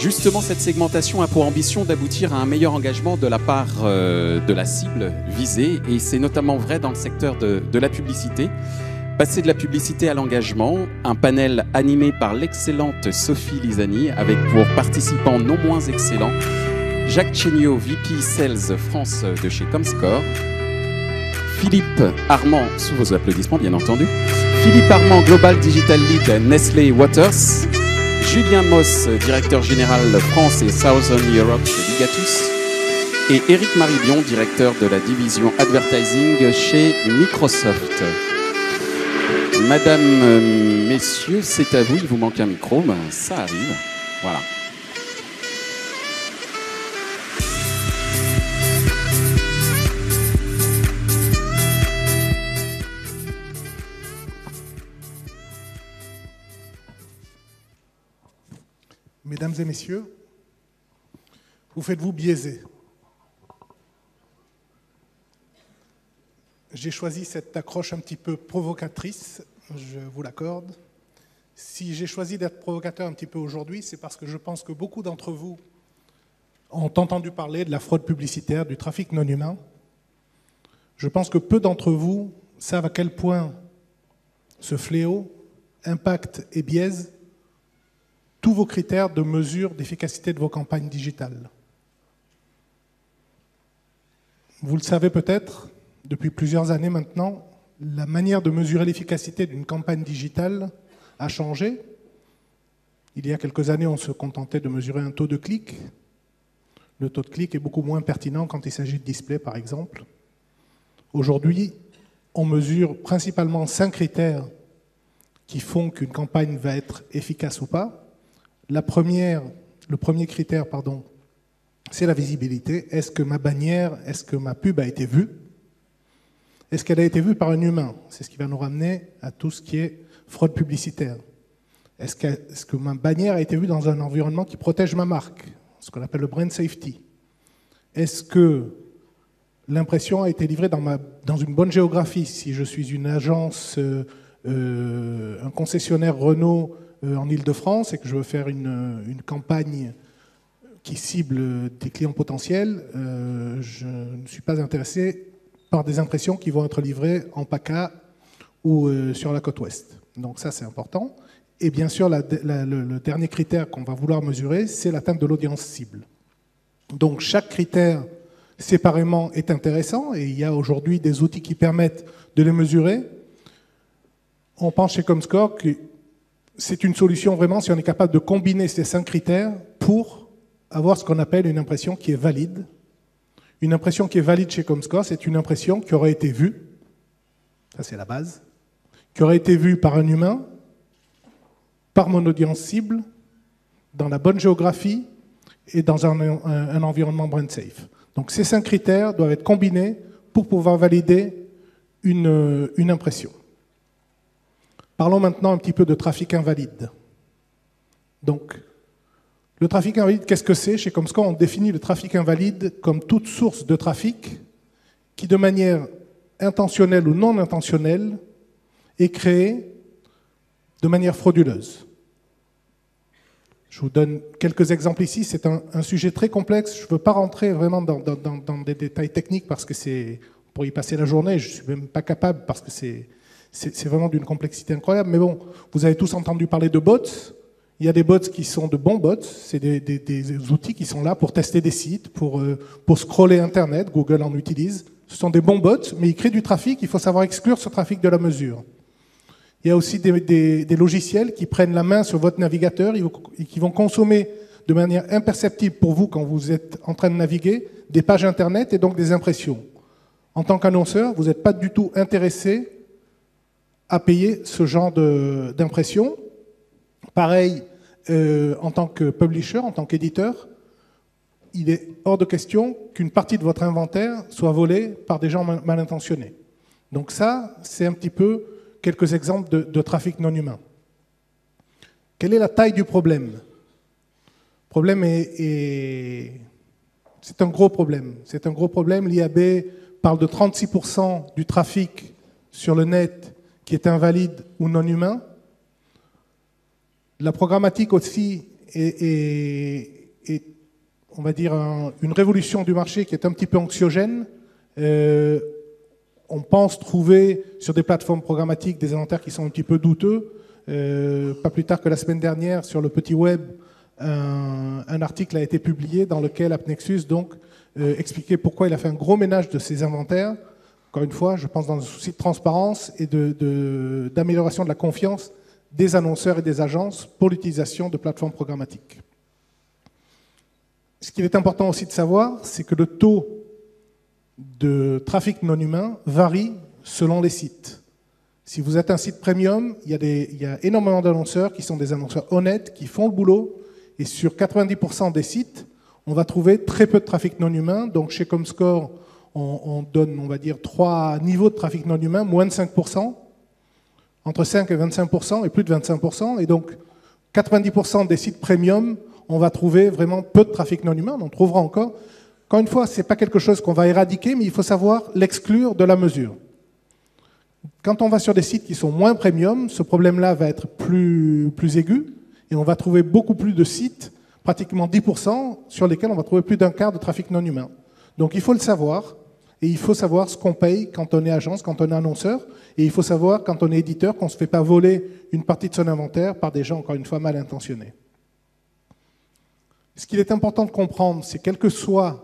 Justement, cette segmentation a pour ambition d'aboutir à un meilleur engagement de la part de la cible visée, et c'est notamment vrai dans le secteur de la publicité. Passer de la publicité à l'engagement, un panel animé par l'excellente Sophie Lisani, avec pour participants non moins excellents Jacques Chéniaud, VP Sales France de chez Comscore, Philippe Armand, sous vos applaudissements bien entendu, Philippe Armand, Global Digital Lead Nestlé Waters, Julien Moss, directeur général France et Southern Europe chez Ligatus, et Éric Maribion, directeur de la division Advertising chez Microsoft. Madame, messieurs, c'est à vous, il vous manque un micro, ben, ça arrive, voilà. Mesdames et messieurs, vous faites-vous biaiser? J'ai choisi cette accroche un petit peu provocatrice, je vous l'accorde. Si j'ai choisi d'être provocateur un petit peu aujourd'hui, c'est parce que je pense que beaucoup d'entre vous ont entendu parler de la fraude publicitaire, du trafic non humain. Je pense que peu d'entre vous savent à quel point ce fléau impacte et biaise tous vos critères de mesure d'efficacité de vos campagnes digitales. Vous le savez peut-être, depuis plusieurs années maintenant, la manière de mesurer l'efficacité d'une campagne digitale a changé. Il y a quelques années, on se contentait de mesurer un taux de clic. Le taux de clic est beaucoup moins pertinent quand il s'agit de display, par exemple. Aujourd'hui, on mesure principalement 5 critères qui font qu'une campagne va être efficace ou pas. Le premier critère, c'est la visibilité. Est-ce que ma bannière, est-ce que ma pub a été vue? Est-ce qu'elle a été vue par un humain? C'est ce qui va nous ramener à tout ce qui est fraude publicitaire. Est-ce que ma bannière a été vue dans un environnement qui protège ma marque? Ce qu'on appelle le brand safety. Est-ce que l'impression a été livrée dans une bonne géographie? Si je suis une agence, un concessionnaire Renault en Île-de-France et que je veux faire une campagne qui cible des clients potentiels, je ne suis pas intéressé par des impressions qui vont être livrées en PACA ou sur la côte ouest. Donc ça, c'est important. Et bien sûr, le dernier critère qu'on va vouloir mesurer, c'est l'atteinte de l'audience cible. Donc chaque critère séparément est intéressant et il y a aujourd'hui des outils qui permettent de les mesurer. On pense chez Comscore que c'est une solution vraiment si on est capable de combiner ces 5 critères pour avoir ce qu'on appelle une impression qui est valide. Une impression qui est valide chez Comscore, c'est une impression qui aurait été vue, ça c'est la base, qui aurait été vue par un humain, par mon audience cible, dans la bonne géographie et dans un environnement brand safe. Donc ces 5 critères doivent être combinés pour pouvoir valider une impression. Parlons maintenant un petit peu de trafic invalide. Donc, le trafic invalide, qu'est-ce que c'est? Chez Comscore, on définit le trafic invalide comme toute source de trafic qui, de manière intentionnelle ou non intentionnelle, est créée de manière frauduleuse. Je vous donne quelques exemples ici. C'est un sujet très complexe. Je ne veux pas rentrer vraiment dans des détails techniques parce que on pourrait y passer la journée. Je ne suis même pas capable parce que c'est vraiment d'une complexité incroyable. Mais bon, vous avez tous entendu parler de bots. Il y a des bots qui sont de bons bots. C'est des outils qui sont là pour tester des sites, pour scroller Internet. Google en utilise. Ce sont des bons bots, mais ils créent du trafic. Il faut savoir exclure ce trafic de la mesure. Il y a aussi des logiciels qui prennent la main sur votre navigateur et qui vont consommer de manière imperceptible pour vous quand vous êtes en train de naviguer des pages Internet et donc des impressions. En tant qu'annonceur, vous n'êtes pas du tout intéressé à payer ce genre d'impression. Pareil, en tant que publisher, en tant qu'éditeur, il est hors de question qu'une partie de votre inventaire soit volée par des gens mal intentionnés. Donc ça, c'est un petit peu quelques exemples de trafic non humain. Quelle est la taille du problème? Le problème c'est un gros problème. C'est un gros problème. L'IAB parle de 36% du trafic sur le net qui est invalide ou non humain. La programmatique aussi et on va dire une révolution du marché qui est un petit peu anxiogène. On pense trouver sur des plateformes programmatiques des inventaires qui sont un petit peu douteux. Pas plus tard que la semaine dernière, sur le petit web, un article a été publié dans lequel AppNexus donc, expliquait pourquoi il a fait un gros ménage de ses inventaires. Encore une fois, je pense dans un souci de transparence et d'amélioration de la confiance des annonceurs et des agences pour l'utilisation de plateformes programmatiques. Ce qu'il est important aussi de savoir, c'est que le taux de trafic non humain varie selon les sites. Si vous êtes un site premium, il y a énormément d'annonceurs qui sont des annonceurs honnêtes, qui font le boulot, et sur 90% des sites, on va trouver très peu de trafic non humain. Donc chez Comscore, on donne, on va dire, 3 niveaux de trafic non humain, moins de 5%, entre 5 et 25%, et plus de 25%. Et donc 90% des sites premium, on va trouver vraiment peu de trafic non humain. On trouvera encore. Encore une fois, ce n'est pas quelque chose qu'on va éradiquer, mais il faut savoir l'exclure de la mesure. Quand on va sur des sites qui sont moins premium, ce problème-là va être plus aigu, et on va trouver beaucoup plus de sites, pratiquement 10%, sur lesquels on va trouver plus d'un quart de trafic non humain. Donc il faut le savoir, et il faut savoir ce qu'on paye quand on est agence, quand on est annonceur, et il faut savoir quand on est éditeur qu'on ne se fait pas voler une partie de son inventaire par des gens, encore une fois, mal intentionnés. Ce qu'il est important de comprendre, c'est quelle que soit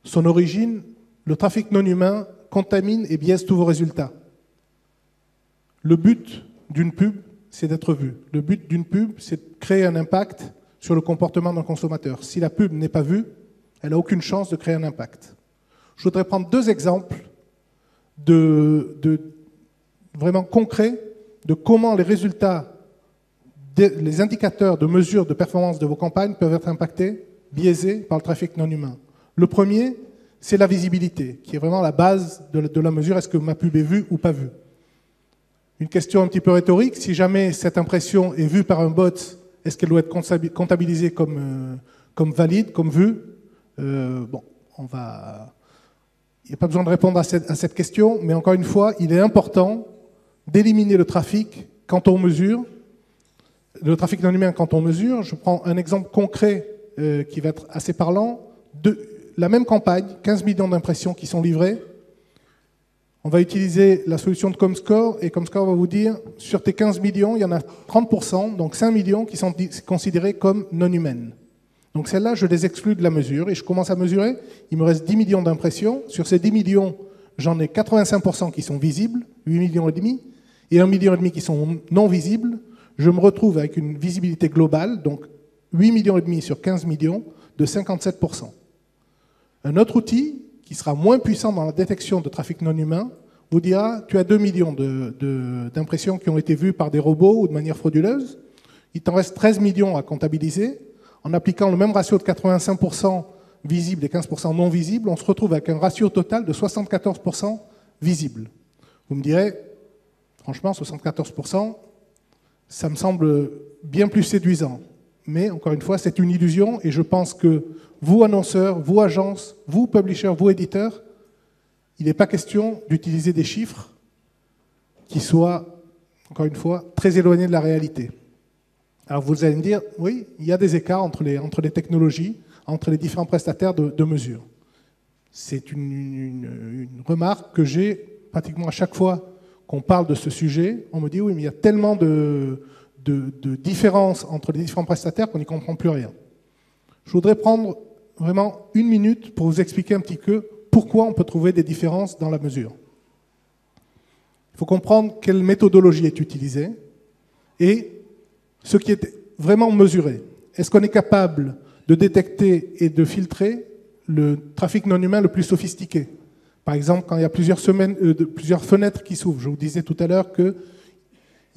son origine, le trafic non humain contamine et biaise tous vos résultats. Le but d'une pub, c'est d'être vu. Le but d'une pub, c'est de créer un impact sur le comportement d'un consommateur. Si la pub n'est pas vue, elle n'a aucune chance de créer un impact. Je voudrais prendre 2 exemples vraiment concrets de comment les résultats, les indicateurs de mesure de performance de vos campagnes peuvent être impactés, biaisés par le trafic non humain. Le premier, c'est la visibilité, qui est vraiment la base de la mesure. Est-ce que ma pub est vue ou pas vue? Une question un petit peu rhétorique. Si jamais cette impression est vue par un bot, est-ce qu'elle doit être comptabilisée comme valide, comme vue? Bon, il n'y a pas besoin de répondre à cette question, mais encore une fois, il est important d'éliminer le trafic quand on mesure, le trafic non humain quand on mesure. Je prends un exemple concret qui va être assez parlant. La même campagne, 15 millions d'impressions qui sont livrées. On va utiliser la solution de Comscore, et Comscore va vous dire, sur tes 15 millions, il y en a 30%, donc 5 millions qui sont considérés comme non humaines. Donc celles-là, je les exclus de la mesure, et je commence à mesurer. Il me reste 10 millions d'impressions. Sur ces 10 millions, j'en ai 85% qui sont visibles, 8 millions et demi, et 1,5 million qui sont non visibles. Je me retrouve avec une visibilité globale, donc 8,5 millions sur 15 millions, de 57%. Un autre outil, qui sera moins puissant dans la détection de trafic non humain, vous dira, tu as 2 millions d'impressions qui ont été vues par des robots ou de manière frauduleuse. Il t'en reste 13 millions à comptabiliser. En appliquant le même ratio de 85% visible et 15% non visible, on se retrouve avec un ratio total de 74% visible. Vous me direz, franchement, 74%, ça me semble bien plus séduisant. Mais encore une fois, c'est une illusion, et je pense que vous, annonceurs, vous, agences, vous, publishers, vous, éditeurs, il n'est pas question d'utiliser des chiffres qui soient, encore une fois, très éloignés de la réalité. Alors vous allez me dire, oui, il y a des écarts entre les technologies, entre les différents prestataires de mesure. C'est une remarque que j'ai pratiquement à chaque fois qu'on parle de ce sujet. On me dit, oui, mais il y a tellement de différences entre les différents prestataires qu'on n'y comprend plus rien. Je voudrais prendre vraiment 1 minute pour vous expliquer un petit peu pourquoi on peut trouver des différences dans la mesure. Il faut comprendre quelle méthodologie est utilisée et ce qui est vraiment mesuré. Est-ce qu'on est capable de détecter et de filtrer le trafic non humain le plus sophistiqué? Par exemple, quand il y a plusieurs fenêtres qui s'ouvrent. Je vous disais tout à l'heure qu'il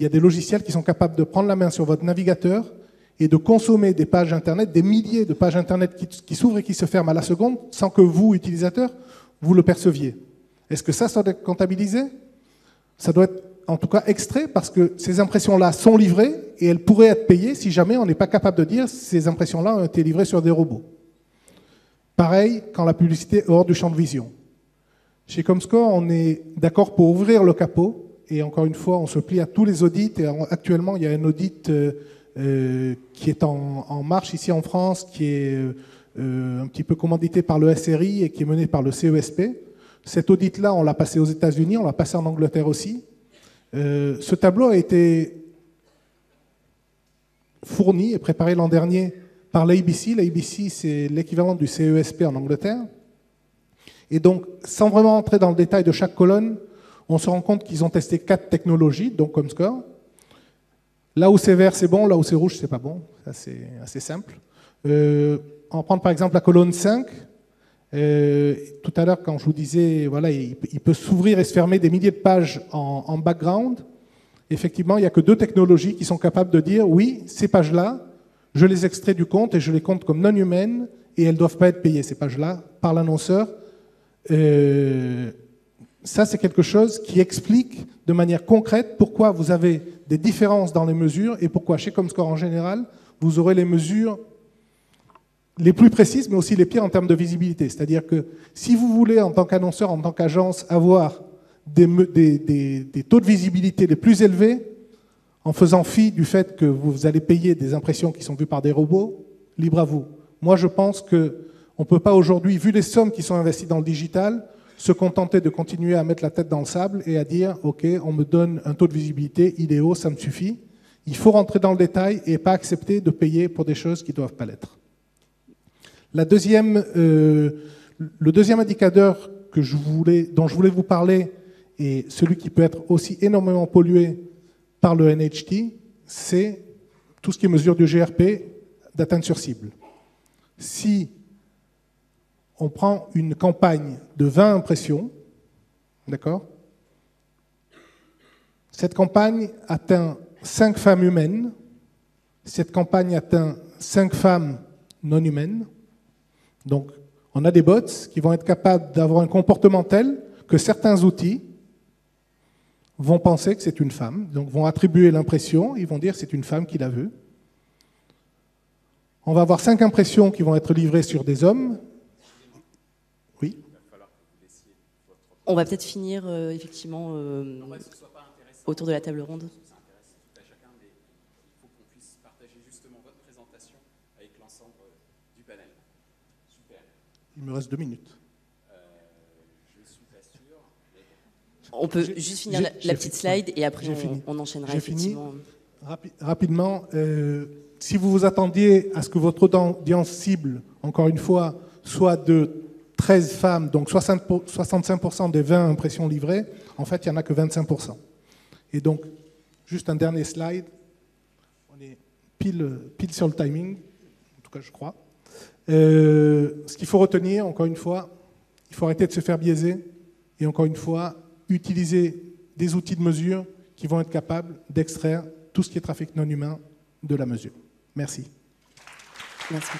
y a des logiciels qui sont capables de prendre la main sur votre navigateur et de consommer des pages Internet, des milliers de pages Internet qui s'ouvrent et qui se ferment à la seconde sans que vous, utilisateur, vous le perceviez. Est-ce que ça doit être comptabilisé? Ça doit être en tout cas extrait, parce que ces impressions-là sont livrées et elles pourraient être payées si jamais on n'est pas capable de dire si ces impressions-là ont été livrées sur des robots. Pareil quand la publicité est hors du champ de vision. Chez Comscore, on est d'accord pour ouvrir le capot, et encore une fois, on se plie à tous les audits, et actuellement, il y a un audit qui est en marche ici en France, qui est un petit peu commandité par le SRI et qui est mené par le CESP. Cet audit-là, on l'a passé aux États-Unis, on l'a passé en Angleterre aussi. Ce tableau a été fourni et préparé l'an dernier par l'ABC. L'ABC, c'est l'équivalent du CESP en Angleterre. Et donc, sans vraiment entrer dans le détail de chaque colonne, on se rend compte qu'ils ont testé 4 technologies, donc comme score. Là où c'est vert, c'est bon, là où c'est rouge, c'est pas bon. Ça, c'est assez simple. On va prendre par exemple la colonne 5. Tout à l'heure, quand je vous disais, voilà, il peut s'ouvrir et se fermer des milliers de pages en background. Effectivement, il n'y a que 2 technologies qui sont capables de dire, oui, ces pages-là, je les extrais du compte et je les compte comme non humaines et elles ne doivent pas être payées, ces pages-là, par l'annonceur. Ça, c'est quelque chose qui explique de manière concrète pourquoi vous avez des différences dans les mesures et pourquoi chez Comscore en général, vous aurez les mesures les plus précises, mais aussi les pires en termes de visibilité. C'est-à-dire que si vous voulez, en tant qu'annonceur, en tant qu'agence, avoir des taux de visibilité les plus élevés, en faisant fi du fait que vous allez payer des impressions qui sont vues par des robots, libre à vous. Moi, je pense qu'on ne peut pas aujourd'hui, vu les sommes qui sont investies dans le digital, se contenter de continuer à mettre la tête dans le sable et à dire « Ok, on me donne un taux de visibilité, il est haut, ça me suffit ». Il faut rentrer dans le détail et pas accepter de payer pour des choses qui ne doivent pas l'être. Le deuxième indicateur dont je voulais vous parler, et celui qui peut être aussi énormément pollué par le NHT, c'est tout ce qui est mesure du GRP d'atteinte sur cible. Si on prend une campagne de 20 impressions, d'accord ? Cette campagne atteint 5 femmes humaines, cette campagne atteint 5 femmes non humaines. Donc, on a des bots qui vont être capables d'avoir un comportement tel que certains outils vont penser que c'est une femme, donc vont attribuer l'impression, ils vont dire c'est une femme qui l'a vue. On va avoir 5 impressions qui vont être livrées sur des hommes. Oui. On va peut-être finir effectivement autour de la table ronde. Il me reste 2 minutes. Je ne suis pas sûr. On peut juste finir la petite slide et après on enchaînera effectivement. Rapidement, si vous vous attendiez à ce que votre audience cible, encore une fois, soit de 13 femmes, donc 65% des 20 impressions livrées, en fait, il n'y en a que 25%. Et donc, juste un dernier slide. On est pile sur le timing, en tout cas, je crois. Ce qu'il faut retenir, encore une fois, il faut arrêter de se faire biaiser et encore une fois, utiliser des outils de mesure qui vont être capables d'extraire tout ce qui est trafic non humain de la mesure. Merci. Merci.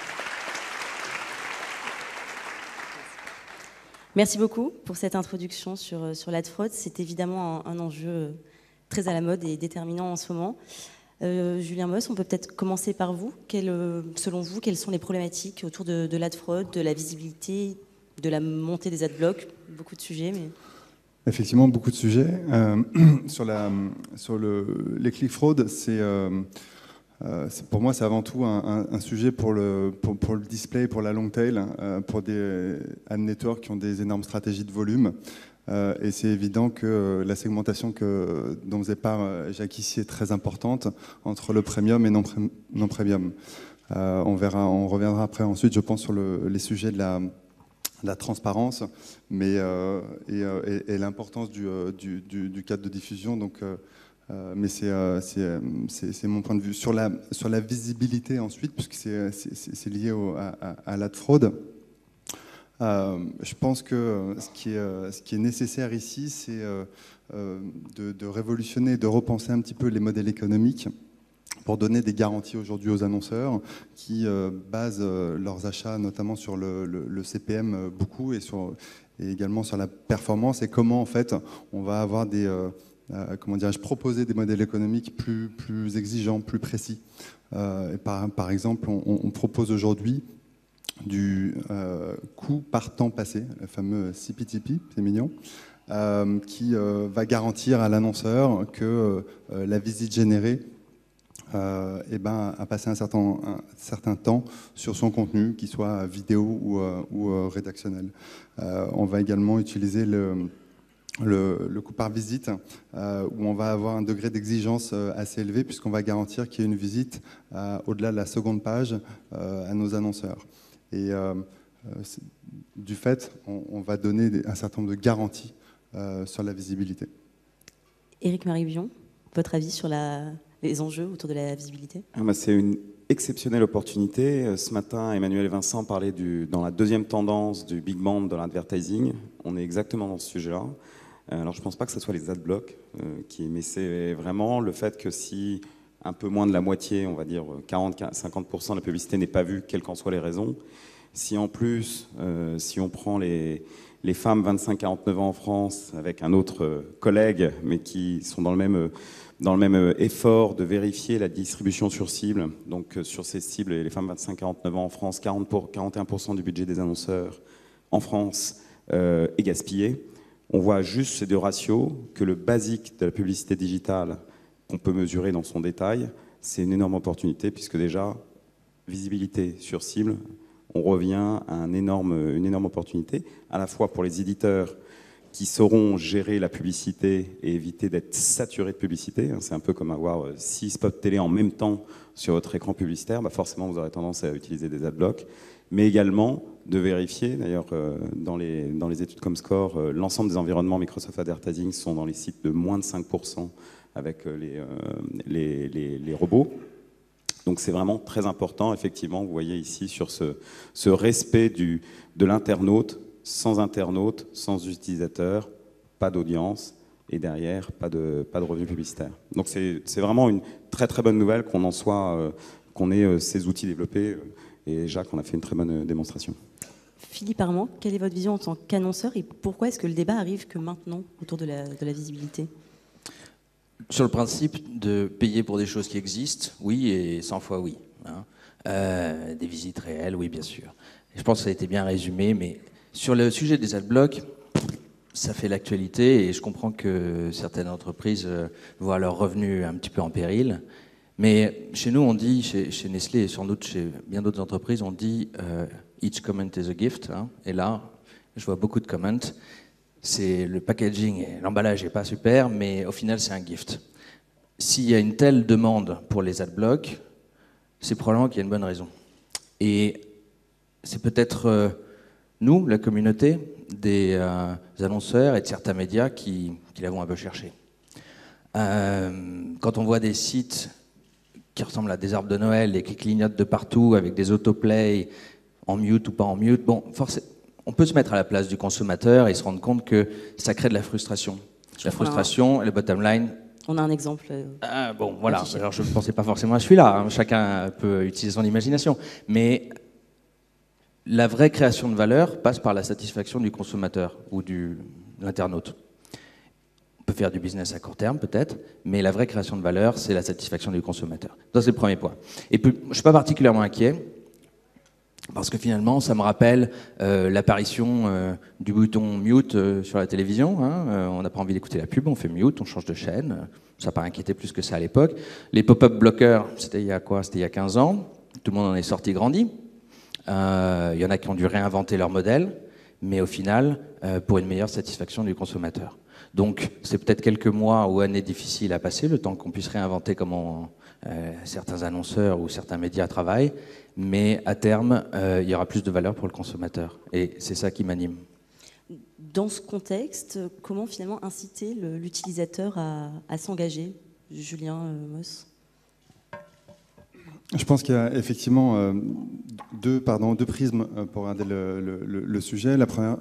Merci beaucoup pour cette introduction sur l'ad fraud. C'est évidemment un enjeu très à la mode et déterminant en ce moment. Julien Moss, on peut peut-être commencer par vous. Selon vous, quelles sont les problématiques autour de l'ad fraud, de la visibilité, de la montée des adblocks? Beaucoup de sujets, mais... Effectivement, beaucoup de sujets. Sur les click fraud, pour moi, c'est avant tout un sujet pour le display, pour la long tail, pour des ad networks qui ont des énormes stratégies de volume. Et c'est évident que la segmentation dont faisait part Jacques ici est très importante entre le premium et non premium. On reviendra après ensuite, je pense, sur les sujets de la transparence, mais et l'importance du cadre de diffusion. Donc, mais c'est mon point de vue. Sur la visibilité ensuite, puisque c'est lié à l'ad fraud. Je pense que ce qui est nécessaire ici, c'est de révolutionner, de repenser un petit peu les modèles économiques pour donner des garanties aujourd'hui aux annonceurs qui basent leurs achats notamment sur le CPM beaucoup et également sur la performance et comment en fait on va avoir proposer des modèles économiques plus exigeants, plus précis. Et par exemple, on propose aujourd'hui du coût par temps passé, le fameux CPTP, c'est mignon, qui va garantir à l'annonceur que la visite générée à passer un certain temps sur son contenu, qu'il soit vidéo ou rédactionnel. On va également utiliser le coût par visite, où on va avoir un degré d'exigence assez élevé, puisqu'on va garantir qu'il y ait une visite au-delà de la seconde page à nos annonceurs. Et du fait, on va donner un certain nombre de garanties sur la visibilité. Éric-Marie Buyon, votre avis sur les enjeux autour de la visibilité? C'est une exceptionnelle opportunité. Ce matin, Emmanuel et Vincent parlaient dans la deuxième tendance du big bang de l'advertising. On est exactement dans ce sujet-là. Alors je ne pense pas que ce soit les adblocks mais c'est vraiment le fait que si un peu moins de la moitié, on va dire 40-50% de la publicité n'est pas vue, quelles qu'en soient les raisons, si en plus, si on prend les femmes 25-49 ans en France avec un autre collègue, mais qui sont dans le même effort de vérifier la distribution sur cible, donc sur ces cibles, les femmes 25-49 ans en France, 41% du budget des annonceurs en France est gaspillé. On voit juste ces deux ratios, que le basique de la publicité digitale qu'on peut mesurer dans son détail, c'est une énorme opportunité, puisque déjà, visibilité sur cible, on revient à une énorme opportunité, à la fois pour les éditeurs qui sauront gérer la publicité et éviter d'être saturés de publicité. C'est un peu comme avoir 6 spots télé en même temps sur votre écran publicitaire. Forcément, vous aurez tendance à utiliser des adblocks, mais également de vérifier, d'ailleurs dans les études Comscore, l'ensemble des environnements Microsoft Advertising sont dans les sites de moins de 5% avec les robots. Donc c'est vraiment très important, effectivement, vous voyez ici sur ce respect de l'internaute, sans utilisateur, pas d'audience, et derrière, pas de revenus publicitaires. Donc c'est vraiment une très très bonne nouvelle qu'on ait ces outils développés, et Jacques en a fait une très bonne démonstration. Philippe Armand, quelle est votre vision en tant qu'annonceur et pourquoi est-ce que le débat arrive que maintenant autour de la visibilité? Sur le principe de payer pour des choses qui existent, oui, et 100 fois oui. Des visites réelles, oui, bien sûr. Et je pense que ça a été bien résumé, mais sur le sujet des adblocks, ça fait l'actualité et je comprends que certaines entreprises voient leurs revenus un petit peu en péril. Mais chez nous, on dit, chez Nestlé et sans doute chez bien d'autres entreprises, on dit each comment is a gift. Et là, je vois beaucoup de comments. Le packaging et l'emballage n'est pas super, mais au final, c'est un gift. S'il y a une telle demande pour les adblocks, c'est probablement qu'il y a une bonne raison. Et c'est peut-être nous, la communauté, des annonceurs et de certains médias qui l'avons un peu cherché. Quand on voit des sites qui ressemblent à des arbres de Noël et qui clignotent de partout avec des autoplays en mute ou pas en mute, bon, forcément, on peut se mettre à la place du consommateur et se rendre compte que ça crée de la frustration. La frustration, le bottom line. On a un exemple. Bon, voilà. Alors, je ne pensais pas forcément à celui-là. Chacun peut utiliser son imagination. Mais la vraie création de valeur passe par la satisfaction du consommateur ou de l'internaute. On peut faire du business à court terme, peut-être, mais la vraie création de valeur, c'est la satisfaction du consommateur. Ça, c'est le premier point. Et puis, je ne suis pas particulièrement inquiet, parce que finalement, ça me rappelle l'apparition du bouton mute sur la télévision. On n'a pas envie d'écouter la pub, on fait mute, on change de chaîne. Ça n'a pas inquiété plus que ça à l'époque. Les pop-up bloqueurs, c'était il y a quoi? C'était il y a 15 ans. Tout le monde en est sorti grandi. Il y en a qui ont dû réinventer leur modèle, mais au final, pour une meilleure satisfaction du consommateur. Donc, c'est peut-être quelques mois ou années difficiles à passer, le temps qu'on puisse réinventer comment certains annonceurs ou certains médias travaillent, mais à terme, il y aura plus de valeur pour le consommateur. Et c'est ça qui m'anime. Dans ce contexte, comment finalement inciter l'utilisateur à s'engager? Julien Moss. Je pense qu'il y a effectivement deux prismes pour regarder le sujet. La première,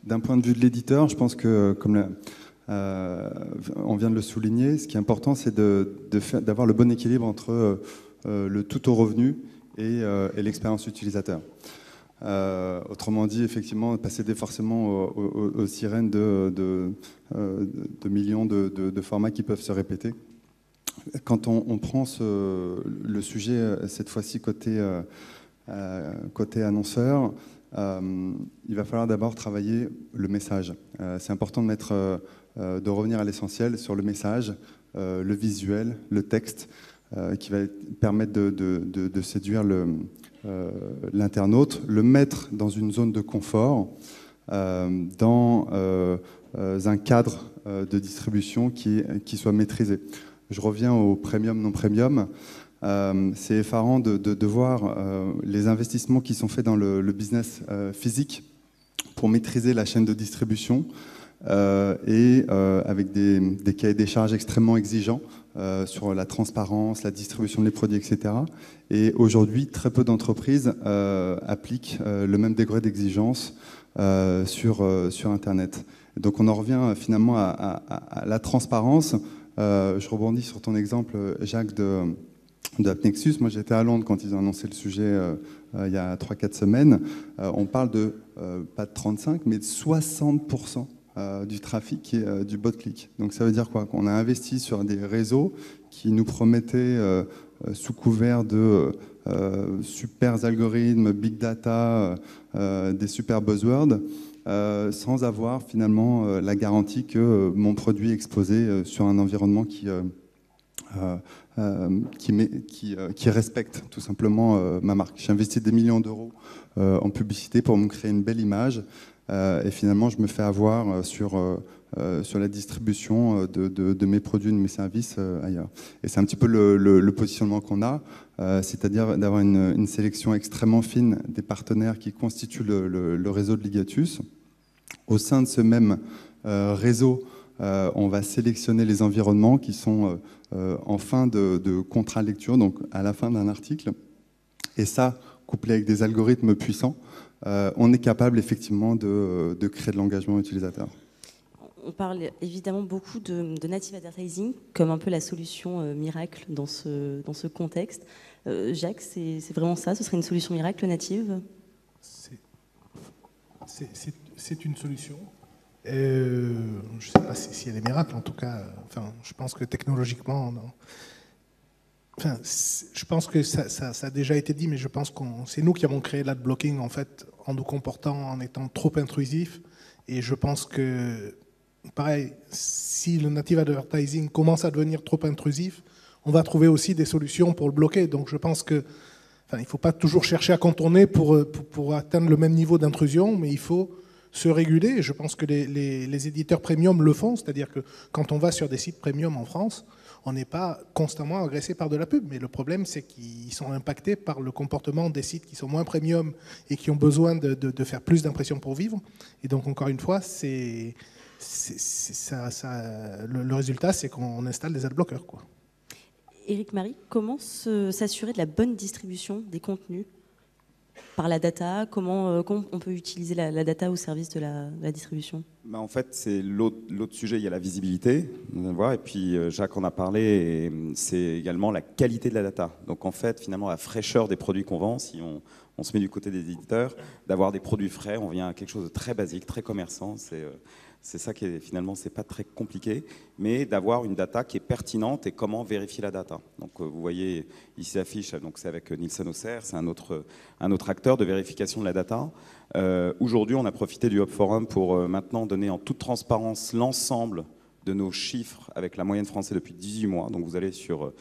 d'un point de vue de l'éditeur, je pense que, comme on vient de le souligner, ce qui est important, c'est d'avoir le bon équilibre entre le tout au revenu et l'expérience utilisateur. Autrement dit, effectivement, passer forcément aux sirènes de millions de formats qui peuvent se répéter. Quand on prend le sujet, cette fois-ci côté annonceur, il va falloir d'abord travailler le message. C'est important de revenir à l'essentiel sur le message, le visuel, le texte. qui va permettre de séduire l'internaute, le mettre dans une zone de confort, dans un cadre de distribution qui soit maîtrisé. Je reviens au premium, non premium. C'est effarant de voir les investissements qui sont faits dans le business physique pour maîtriser la chaîne de distribution et avec des cahiers des charges extrêmement exigeants sur la transparence, la distribution des produits, etc. Et aujourd'hui, très peu d'entreprises appliquent le même degré d'exigence sur Internet. Donc on en revient finalement à la transparence. Je rebondis sur ton exemple, Jacques, de AppNexus. Moi, j'étais à Londres quand ils ont annoncé le sujet il y a 3-4 semaines. On parle de, pas de 35, mais de 60% du trafic qui est du bot-click. Donc ça veut dire quoi? Qu'on a investi sur des réseaux qui nous promettaient, sous couvert de super algorithmes, big data, des super buzzwords, sans avoir finalement la garantie que mon produit est exposé sur un environnement qui respecte tout simplement ma marque. J'ai investi des millions d'euros en publicité pour me créer une belle image et finalement je me fais avoir sur la distribution de mes produits, de mes services ailleurs. Et c'est un petit peu le positionnement qu'on a, c'est-à-dire d'avoir une sélection extrêmement fine des partenaires qui constituent le réseau de Ligatus. Au sein de ce même réseau, on va sélectionner les environnements qui sont en fin de contrat lecture, donc à la fin d'un article. Et ça, couplé avec des algorithmes puissants, on est capable effectivement de créer de l'engagement utilisateur. On parle évidemment beaucoup de native advertising comme un peu la solution miracle dans ce contexte. Jacques, c'est vraiment ça? Ce serait une solution miracle native? C'est une solution. Je ne sais pas si elle est miracle, en tout cas. Je pense que technologiquement, je pense que ça a déjà été dit, mais je pense que c'est nous qui avons créé l'adblocking en fait, en nous comportant, en étant trop intrusifs. Et je pense que, pareil, si le native advertising commence à devenir trop intrusif, on va trouver aussi des solutions pour le bloquer. Donc je pense que, il ne faut pas toujours chercher à contourner pour atteindre le même niveau d'intrusion, mais il faut se réguler. Je pense que les éditeurs premium le font, c'est-à-dire que quand on va sur des sites premium en France, on n'est pas constamment agressé par de la pub, mais le problème c'est qu'ils sont impactés par le comportement des sites qui sont moins premium et qui ont besoin de faire plus d'impressions pour vivre. Et donc encore une fois, le résultat c'est qu'on installe des adblockers, quoi. Éric Marie, comment s'assurer de la bonne distribution des contenus par la data? Comment on peut utiliser la data au service de la distribution? En fait, c'est l'autre sujet, il y a la visibilité, et puis Jacques en a parlé, et c'est également la qualité de la data. Donc en fait, finalement, la fraîcheur des produits qu'on vend, si on se met du côté des éditeurs, d'avoir des produits frais, on vient à quelque chose de très basique, très commerçant, c'est ça qui est finalement, c'est pas très compliqué, mais d'avoir une data qui est pertinente et comment vérifier la data. Donc vous voyez ici l'affiche, donc c'est avec Nielsen Auxerre, c'est un autre acteur de vérification de la data. Aujourd'hui, on a profité du Hub Forum pour maintenant donner en toute transparence l'ensemble de nos chiffres avec la moyenne française depuis 18 mois. Donc vous allez sur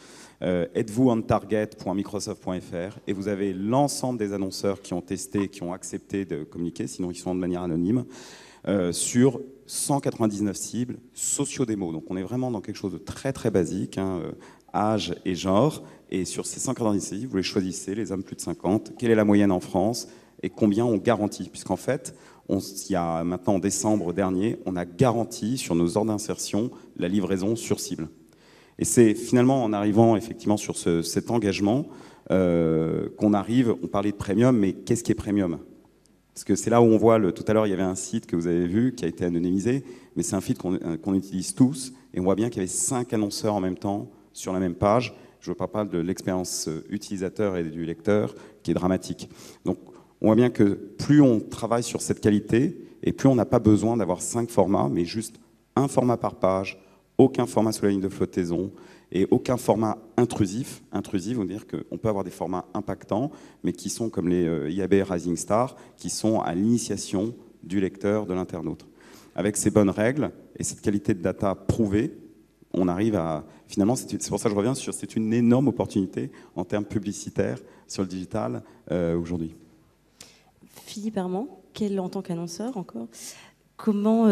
êtes-vous-on-target.microsoft.fr et vous avez l'ensemble des annonceurs qui ont testé, qui ont accepté de communiquer, sinon ils sont de manière anonyme, sur 199 cibles socio-démo. Donc on est vraiment dans quelque chose de très très basique, âge et genre. Et sur ces 199 cibles, vous les choisissez, les hommes plus de 50, quelle est la moyenne en France et combien on garantit. Puisqu'en fait, il y a maintenant en décembre dernier, on a garanti sur nos ordres d'insertion la livraison sur cible. Et c'est finalement en arrivant effectivement sur cet engagement qu'on arrive, on parlait de premium, mais qu'est-ce qui est premium ? Parce que c'est là où on voit, tout à l'heure il y avait un site que vous avez vu qui a été anonymisé, mais c'est un feed qu'on utilise tous, et on voit bien qu'il y avait 5 annonceurs en même temps sur la même page. Je ne parle pas de l'expérience utilisateur et du lecteur qui est dramatique. Donc on voit bien que plus on travaille sur cette qualité, et plus on n'a pas besoin d'avoir 5 formats, mais juste un format par page, aucun format sous la ligne de flottaison, et aucun format intrusif. Intrusif veut dire qu'on peut avoir des formats impactants, mais qui sont comme les IAB Rising Star, qui sont à l'initiation du lecteur, de l'internaute. Avec ces bonnes règles et cette qualité de data prouvée, on arrive à... Finalement, c'est pour ça que je reviens sur... C'est une énorme opportunité en termes publicitaires sur le digital aujourd'hui. Philippe Armand, en tant qu'annonceur encore,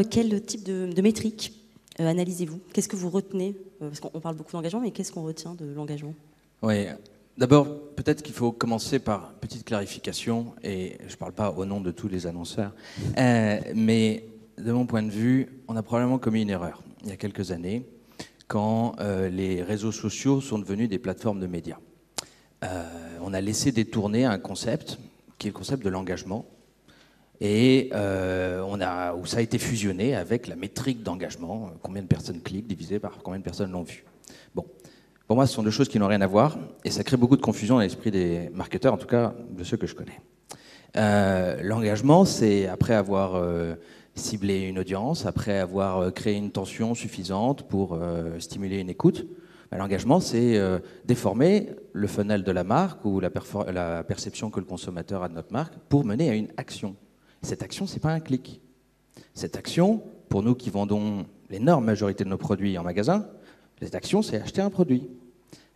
quel type de métriques analysez-vous? Qu'est-ce que vous retenez? Parce qu'on parle beaucoup d'engagement, mais qu'est-ce qu'on retient de l'engagement? Oui, d'abord, peut-être qu'il faut commencer par une petite clarification, et je ne parle pas au nom de tous les annonceurs, mais de mon point de vue, on a probablement commis une erreur il y a quelques années, quand les réseaux sociaux sont devenus des plateformes de médias. On a laissé détourner un concept, qui est le concept de l'engagement, et où ça a été fusionné avec la métrique d'engagement, combien de personnes cliquent divisé par combien de personnes l'ont vu. Bon, pour moi, ce sont deux choses qui n'ont rien à voir, et ça crée beaucoup de confusion dans l'esprit des marketeurs, en tout cas de ceux que je connais. L'engagement, c'est après avoir ciblé une audience, après avoir créé une tension suffisante pour stimuler une écoute. L'engagement, c'est déformer le funnel de la marque ou la perception que le consommateur a de notre marque pour mener à une action. Cette action, ce n'est pas un clic. Cette action, pour nous qui vendons l'énorme majorité de nos produits en magasin, cette action, c'est acheter un produit.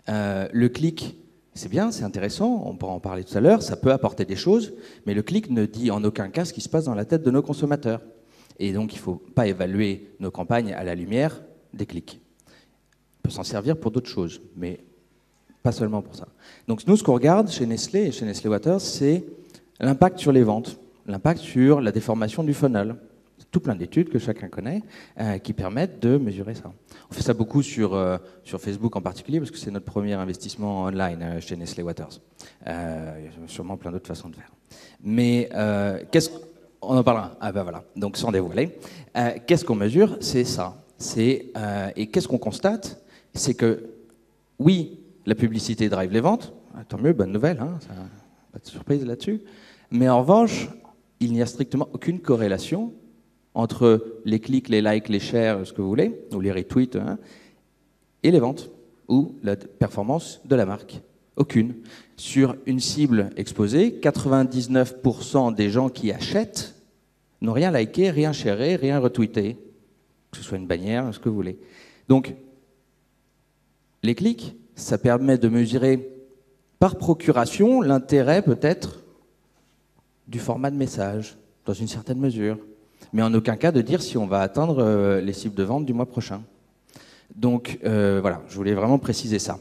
Le clic, c'est bien, c'est intéressant, on pourra en parler tout à l'heure, ça peut apporter des choses, mais le clic ne dit en aucun cas ce qui se passe dans la tête de nos consommateurs. Et donc, il ne faut pas évaluer nos campagnes à la lumière des clics. On peut s'en servir pour d'autres choses, mais pas seulement pour ça. Donc, nous, ce qu'on regarde chez Nestlé et chez Nestlé Waters, c'est l'impact sur les ventes, l'impact sur la déformation du funnel. Tout plein d'études que chacun connaît qui permettent de mesurer ça. On fait ça beaucoup sur Facebook en particulier parce que c'est notre premier investissement online chez Nestlé Waters. Il y a sûrement plein d'autres façons de faire. Mais on en parlera. Ah ben voilà, donc sans dévoiler. Qu'est-ce qu'on mesure? C'est ça. Et qu'est-ce qu'on constate? C'est que oui, la publicité drive les ventes. Tant mieux, bonne nouvelle, hein, pas de surprise là-dessus. Mais en revanche, il n'y a strictement aucune corrélation entre les clics, les likes, les shares, ce que vous voulez, ou les retweets, hein, et les ventes, ou la performance de la marque. Aucune. Sur une cible exposée, 99% des gens qui achètent n'ont rien liké, rien sharé, rien retweeté, que ce soit une bannière, ce que vous voulez. Donc, les clics, ça permet de mesurer par procuration l'intérêt peut-être du format de message, dans une certaine mesure, mais en aucun cas de dire si on va atteindre les cibles de vente du mois prochain. Donc voilà, je voulais vraiment préciser ça.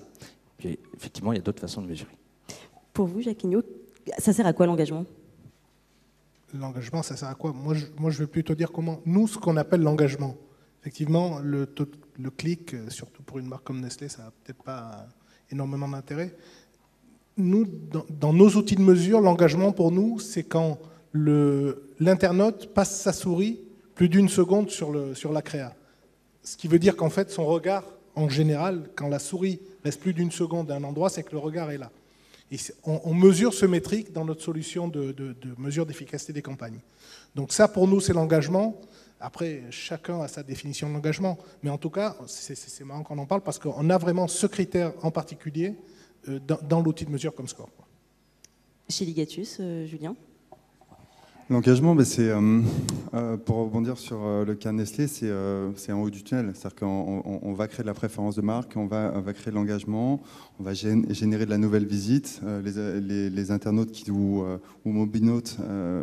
Puis, effectivement, il y a d'autres façons de mesurer. Pour vous, Jacques Ignot, ça sert à quoi l'engagement? L'engagement, ça sert à quoi? Moi, je vais plutôt dire ce qu'on appelle l'engagement. Effectivement, le clic, surtout pour une marque comme Nestlé, ça n'a peut-être pas énormément d'intérêt. Nous, dans nos outils de mesure, l'engagement pour nous, c'est quand l'internaute passe sa souris plus d'une seconde sur la créa. Ce qui veut dire qu'en fait, son regard, en général, quand la souris reste plus d'une seconde à un endroit, c'est que le regard est là. Et on mesure ce métrique dans notre solution de mesure d'efficacité des campagnes. Donc ça, pour nous, c'est l'engagement. Après, chacun a sa définition de l'engagement. Mais en tout cas, c'est marrant qu'on en parle parce qu'on a vraiment ce critère en particulier dans l'outil de mesure comme Score. Chez Ligatus, Julien? L'engagement, c'est, pour rebondir sur le cas Nestlé, c'est en haut du tunnel. C'est-à-dire qu'on va créer de la préférence de marque, on va créer de l'engagement, on va générer de la nouvelle visite. Les internautes ou mobinautes,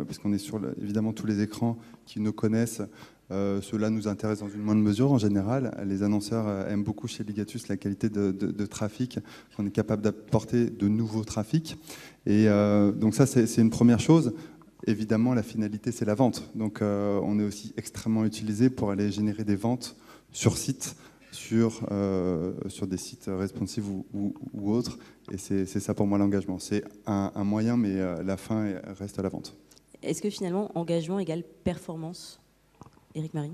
puisqu'on est sur évidemment tous les écrans qui nous connaissent, ceux-là nous intéressent dans une moindre mesure en général. Les annonceurs aiment beaucoup chez Ligatus la qualité de trafic, qu'on est capable d'apporter de nouveaux trafics. Et donc ça, c'est une première chose. Évidemment, la finalité, c'est la vente. Donc, on est aussi extrêmement utilisé pour aller générer des ventes sur site, sur des sites responsive ou autres. Et c'est ça pour moi l'engagement. C'est un moyen, mais la fin reste à la vente. Est-ce que finalement, engagement égale performance? Éric Marie?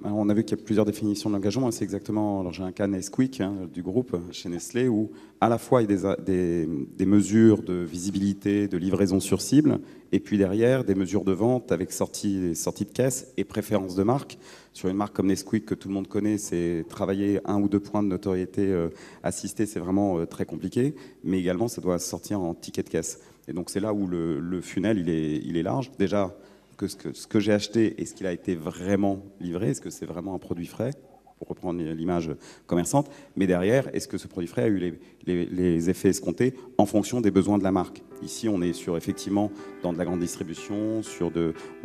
Alors, on a vu qu'il y a plusieurs définitions de l'engagement. C'est exactement. Alors, j'ai un cas Nesquik du groupe chez Nestlé où à la fois il y a des mesures de visibilité, de livraison sur cible, et puis derrière des mesures de vente avec sortie de caisse et préférence de marque. Sur une marque comme Nesquik que tout le monde connaît, c'est travailler 1 ou 2 points de notoriété assistée, c'est vraiment très compliqué. Mais également, ça doit sortir en ticket de caisse. Et donc c'est là où le funnel il est large. Déjà, ce que j'ai acheté, est-ce qu'il a été vraiment livré? Est-ce que c'est vraiment un produit frais? pour reprendre l'image commerçante. Mais derrière, est-ce que ce produit frais a eu les effets escomptés en fonction des besoins de la marque? Ici, on est sur, effectivement, dans de la grande distribution,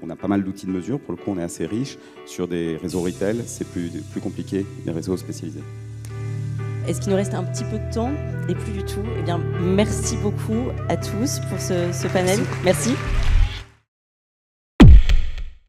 on a pas mal d'outils de mesure, pour le coup, on est assez riche. Sur des réseaux retail, c'est plus compliqué, des réseaux spécialisés. Est-ce qu'il nous reste un petit peu de temps? Et plus du tout. Eh bien, merci beaucoup à tous pour ce panel. Merci.